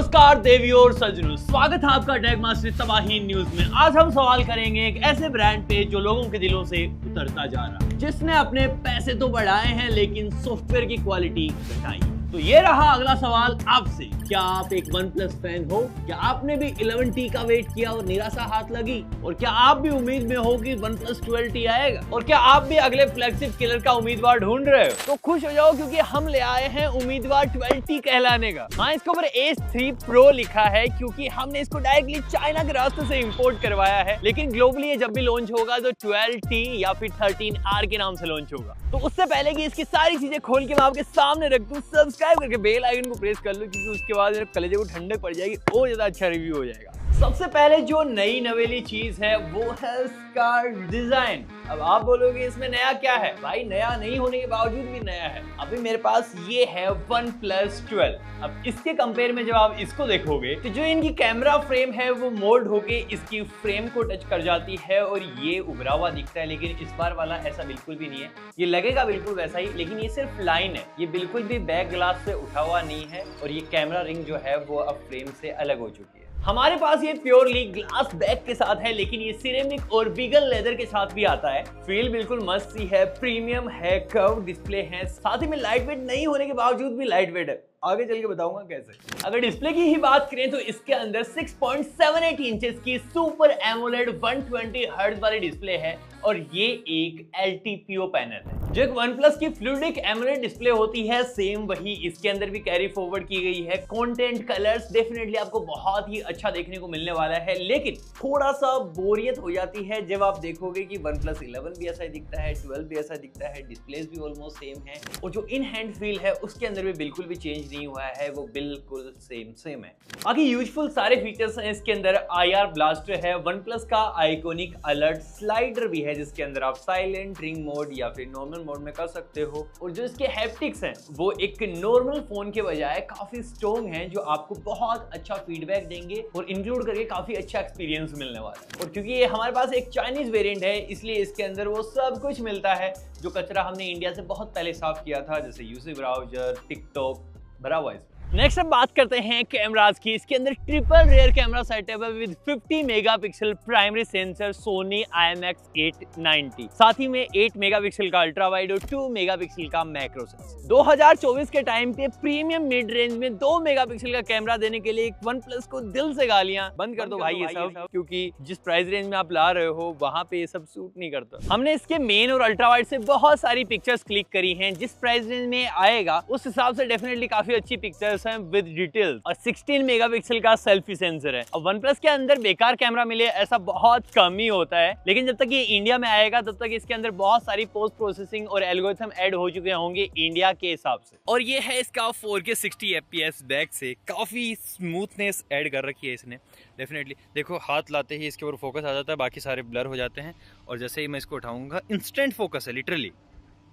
नमस्कार देवियों और सज्जनों, स्वागत है आपका टेक मास्टर तबाही न्यूज में। आज हम सवाल करेंगे एक ऐसे ब्रांड पे जो लोगों के दिलों से उतरता जा रहा है, जिसने अपने पैसे तो बढ़ाए हैं लेकिन सॉफ्टवेयर की क्वालिटी घटाई। तो ये रहा अगला सवाल आपसे, क्या आप एक OnePlus फैन हो? क्या आपने भी 11T का वेट किया और निराशा हाथ लगी? और क्या आप भी उम्मीद में हो कि OnePlus 12T आएगा? और क्या आप भी अगले फ्लैगशिप किलर का उम्मीदवार ढूंढ रहे हो? तो खुश हो जाओ क्योंकि हम ले आए हैं उम्मीदवार 12T कहलाने का। हाँ, इसके ऊपर Ace 3 Pro लिखा है क्योंकि हमने इसको डायरेक्टली चाइना के रास्ते से इंपोर्ट करवाया है, लेकिन ग्लोबली ये जब भी लॉन्च होगा तो 12T या फिर 13R के नाम से लॉन्च होगा। तो उससे पहले कि इसकी सारी चीजें खोल के मैं आपके सामने रख दूं, सब्सक्राइब करके बेल आइकन को प्रेस कर लो क्योंकि उसके बाद मेरे कलेजे को ठंडक पड़ जाएगी और ज्यादा अच्छा रिव्यू हो जाएगा। सबसे पहले जो नई नवेली चीज है वो है इसका डिजाइन। अब आप बोलोगे इसमें नया क्या है? भाई नया नहीं होने के बावजूद भी नया है। अभी मेरे पास ये है OnePlus 12। अब इसके कंपेयर में जब आप इसको देखोगे तो जो इनकी कैमरा फ्रेम है वो मोल्ड होके इसकी फ्रेम को टच कर जाती है और ये उभरा हुआ दिखता है, लेकिन इस बार वाला ऐसा बिल्कुल भी नहीं है। ये लगेगा बिल्कुल वैसा ही, लेकिन ये सिर्फ लाइन है, ये बिल्कुल भी बैक ग्लास से उठा हुआ नहीं है और ये कैमरा रिंग जो है वो अब फ्रेम से अलग हो चुकी है। हमारे पास ये प्योरली ग्लास बैक के साथ है, लेकिन ये सिरेमिक और वीगन लेदर के साथ भी आता है। फील बिल्कुल मस्त सी है, प्रीमियम है, कर्व डिस्प्ले है, साथ ही में लाइट वेट नहीं होने के बावजूद भी लाइट वेट है। आगे चल के बताऊंगा कैसे। अगर डिस्प्ले की ही बात करें तो इसके अंदर 6.78 इंचेस की सुपर एमोलेड 120 हर्ट्ज वाली डिस्प्ले है और ये एक LTPO पैनल है। जो एक OnePlus की फ्लूइडिक एमोलेड डिस्प्ले होती है, सेम वही इसके अंदर भी कैरी फॉरवर्ड की गई है। कंटेंट कलर्स डेफिनेटली आपको बहुत ही अच्छा देखने को मिलने वाला है, लेकिन थोड़ा सा बोरियत हो जाती है जब आप देखोगे कि OnePlus 11 भी ऐसा ही दिखता है, 12 भी ऐसा दिखता है, डिस्प्लेस भी ऑलमोस्ट सेम है और जो इन हैंड फील है उसके अंदर भी बिल्कुल भी चेंज नहीं हुआ है, वो बिल्कुल सेम है। बाकी यूजफुल सारे फीचर्स हैं इसके अंदर। IR ब्लास्टर है, OnePlus का आइकॉनिक अलर्ट स्लाइडर भी है जिसके अंदर आप साइलेंट, रिंग मोड या फिर नॉर्मल मोड में कर सकते हो। और जो इसके हैप्टिक्स हैं वो एक नॉर्मल फोन के बजाय काफी स्ट्रॉन्ग हैं, जो आपको बहुत अच्छा फीडबैक देंगे और इंक्लूड करके काफी अच्छा एक्सपीरियंस मिलने वाला है। और क्योंकि ये हमारे पास एक चाइनीज वेरिएंट है, इसलिए इसके अंदर वो सब कुछ मिलता है जो कचरा हमने इंडिया से बहुत पहले साफ किया था, जैसे यूसी ब्राउजर, टिकटॉक भरा हुआ है। नेक्स्ट हम बात करते हैं कैमरास की। इसके अंदर ट्रिपल रियर कैमरा सेटअप है with 50 megapixel primary sensor Soni IMX890, साथ ही में 8 मेगापिक्सल का अल्ट्रा वाइड और 2 मेगापिक्सल का मैक्रो सेंसर। 2024 के टाइम पे प्रीमियम मिड रेंज में 2 मेगापिक्सल का कैमरा देने के लिए OnePlus को दिल से गालियां बंद कर दो भाई ये सब, क्योंकि जिस प्राइस रेंज में आप ला रहे हो वहां पे ये सब सूट नहीं करता। हमने इसके मेन और अल्ट्रा वाइड से बहुत सारी पिक्चर्स क्लिक करी हैं। जिस प्राइस रेंज में आएगा उस हिसाब से डेफिनेटली काफी अच्छी पिक्चर्स विद डिटेल और 16 मेगापिक्सल का सेल्फी सेंसर है। और OnePlus के अंदर बेकार कैमरा मिले ऐसा बहुत कम ही होता है, लेकिन जब तक ये इंडिया में आएगा तब तक इसके अंदर बहुत सारी पोस्ट प्रोसेसिंग और एल्गोरिथम ऐड हो चुके होंगे इंडिया के हिसाब से। और ये है इसका 4K 60 FPS बैक से काफी स्मूथनेस ऐड कर रखी है इसने। डेफिनेटली देखो, हाथ लाते ही इसके ऊपर फोकस आ जाता है, बाकी सारे ब्लर हो जाते हैं और जैसे ही मैं इसको उठाऊंगा इंस्टेंट फोकस है लिटरली,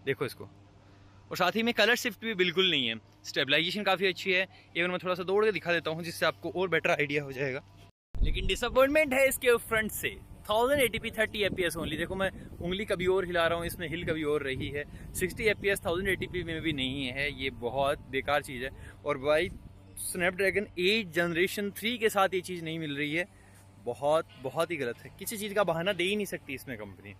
देखो इसको। और साथ ही में कलर शिफ्ट भी बिल्कुल नहीं है, स्टेबलाइजेशन काफ़ी अच्छी है। इवन मैं थोड़ा सा दौड़ के दिखा देता हूँ जिससे आपको और बेटर आइडिया हो जाएगा। लेकिन डिसअपॉइंटमेंट है इसके फ्रंट से। 1080p 30 FPS only. देखो मैं उंगली कभी और हिला रहा हूँ, इसमें हिल कभी और रही है। 60 FPS 1080p में भी नहीं है, ये बहुत बेकार चीज़ है। और भाई स्नैपड्रैगन 8 जनरेशन 3 के साथ ये चीज़ नहीं मिल रही है, बहुत ही गलत है। किसी चीज़ का बहाना दे ही नहीं सकती इसमें कंपनी।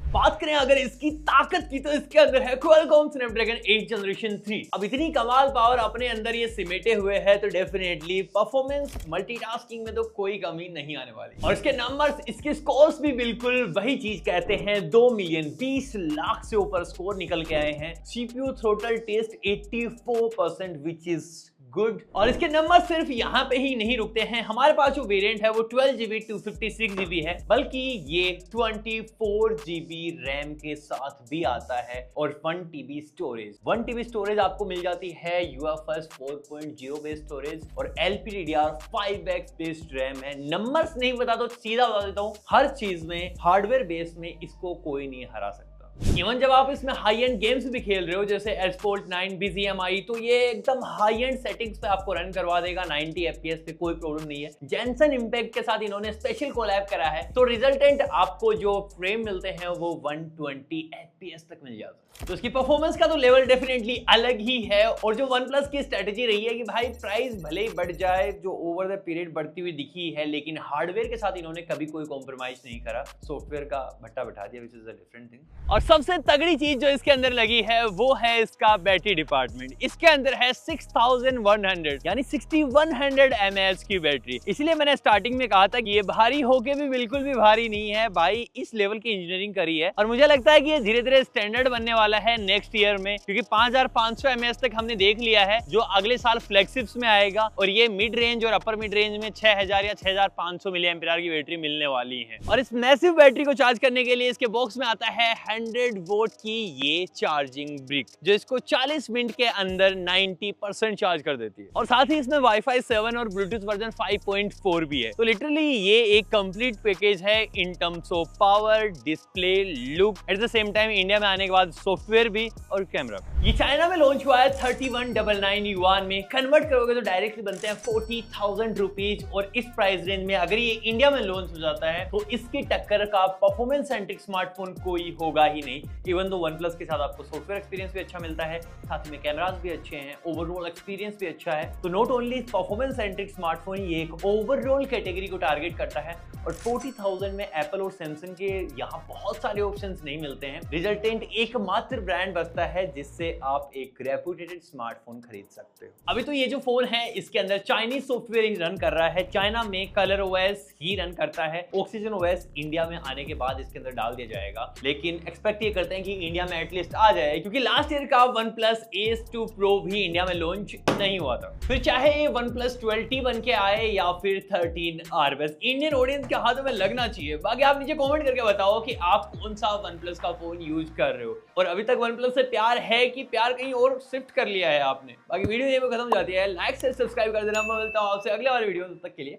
बात करें अगर इसकी ताकत की तो इसके अंदर है Qualcomm Snapdragon 8 जनरेशन 3। अब इतनी कमाल पावर अपने अंदर ये सिमेटे हुए है तो डेफिनेटली परफॉर्मेंस मल्टीटास्किंग में तो कोई कमी नहीं आने वाली। और इसके नंबर्स, इसके स्कोर्स भी बिल्कुल वही चीज कहते हैं। 2 मिलियन 20 लाख से ऊपर स्कोर निकल के आए हैं। CPU throttle test 84% which is good. और इसके नंबर सिर्फ यहाँ पे ही नहीं रुकते हैं। हमारे पास जो वेरिएंट है वो 12GB 256GB है, बल्कि ये 24GB रैम के साथ भी आता है और 1TB स्टोरेज। 1TB स्टोरेज आपको मिल जाती है UFS 4.0 बेस्ड स्टोरेज और LPDDR5X बेस्ड रैम है। नंबर्स नहीं बता तो सीधा बता देता हूँ, हर चीज में हार्डवेयर बेस में इसको कोई नहीं हरा सकता। इवन जब आप इसमें हाई एंड गेम्स भी खेल रहे हो जैसे एस्फॉल्ट 9, BGMI, तो ये एकदम हाई एंड सेटिंग्स पे आपको रन करवा देगा 90 FPS पे, कोई प्रॉब्लम नहीं है। जेंसन इम्पैक्ट के साथ इन्होंने स्पेशल कोलैब करा है, तो रिजल्टेंट आपको जो फ्रेम मिलते हैं वो 120 FPS तक मिल जाता है। तो इसकी परफॉर्मेंस का तो लेवल डेफिनेटली अलग ही है। और जो OnePlus की स्ट्रेटेजी रही है कि भाई प्राइस भले ही बढ़ जाए, जो ओवर द पीरियड बढ़ती हुई दिखी है, लेकिन हार्डवेयर के साथ इन्होंने कभी कोई कॉम्प्रोमाइज नहीं करा, सॉफ्टवेयर का भट्टा बैठा दिया, which is a different thing. और सबसे तगड़ी चीज जो इसके अंदर लगी है वो है इसका बैटरी डिपार्टमेंट। इसके अंदर है 6100 यानी 6100 mAh की बैटरी। इसलिए मैंने स्टार्टिंग में कहा था कि ये भारी होके भी बिल्कुल भी भारी नहीं है भाई, इस लेवल की इंजीनियरिंग करी है। और मुझे लगता है कि ये धीरे धीरे स्टैंडर्ड बनने वाला है नेक्स्ट ईयर में, क्योंकि 5500 mAh तक हमने देख लिया है जो अगले साल फ्लैगशिप्स में आएगा, और ये मिड रेंज और अपर मिड रेंज में 6000 या 6500 mAh की बैटरी मिलने वाली है। और इस मैसिव बैटरी को चार्ज करने के लिए इसके बॉक्स में आता है 100 वोल्ट की ये चार्जिंग ब्रिक, जो इसको 40 मिनट के अंदर 90% चार्ज कर देती है। और साथ ही इसमें Wi-Fi 7 और Bluetooth वर्जन 5.4 भी है। तो लिटरली ये एक कंप्लीट पैकेज है in terms of power, display, look, at the same time India में आने के बाद सॉफ्टवेयर भी और कैमरा। ये चाइना में लॉन्च हुआ है 3199 युआन में, कन्वर्ट करोगे तो डायरेक्टली बनते हैं 40,000 रुपीज। और इस प्राइस रेंज में अगर ये इंडिया में लॉन्च हो जाता है तो इसकी टक्कर का परफॉर्मेंस सेंट्रिक स्मार्टफोन कोई होगा ही नहीं। इवन दो OnePlus के साथ आपको सॉफ्टवेयर एक्सपीरियंस भी अच्छा मिलता है, साथ में कैमरास भी अच्छे हैं, ओवरऑल एक्सपीरियंस भी अच्छा है। तो not only performance centric smartphone, ये एक ओवरऑल कैटेगरी को टारगेट करता है। और 40,000 में एप्पल और सैमसंग के यहाँ बहुत सारे ऑप्शंस नहीं मिलते हैं। रिजल्टेंट एकमात्र ब्रांड बचता है जिससे आप एक रेप्यूटेड स्मार्टफोन खरीद सकते हो। अभी तो ये जो फोन है इसके अंदर चाइनीज सॉफ्टवेयर ही रन कर रहा है। चाइना में कलर OS ही रन करता है, ऑक्सीजन OS इंडिया में आने के बाद इसके अंदर डाल दिया जाएगा, लेकिन एक्सपेक्ट ये करते हैं कि इंडिया में एटलीस्ट आ जाए, क्योंकि लास्ट ईयर का OnePlus Ace 2 Pro भी इंडिया में लॉन्च नहीं हुआ था। फिर चाहे ये OnePlus 12T बन के आए या फिर 13R, बस इंडियन ऑडियंस के हाथों में लगना चाहिए। बाकी आप नीचे कमेंट करके बताओ कि आप कौन सा OnePlus का फोन यूज कर रहे हो, और अभी तक OnePlus से प्यार है कि प्यार कहीं और शिफ्ट कर लिया है आपने। बाकी वीडियो यहीं पे खत्म हो जाती है, लाइक से सब्सक्राइब कर देना। मैं मिलता हूं आपसे अगले वाले वीडियो में, तब तक के लिए।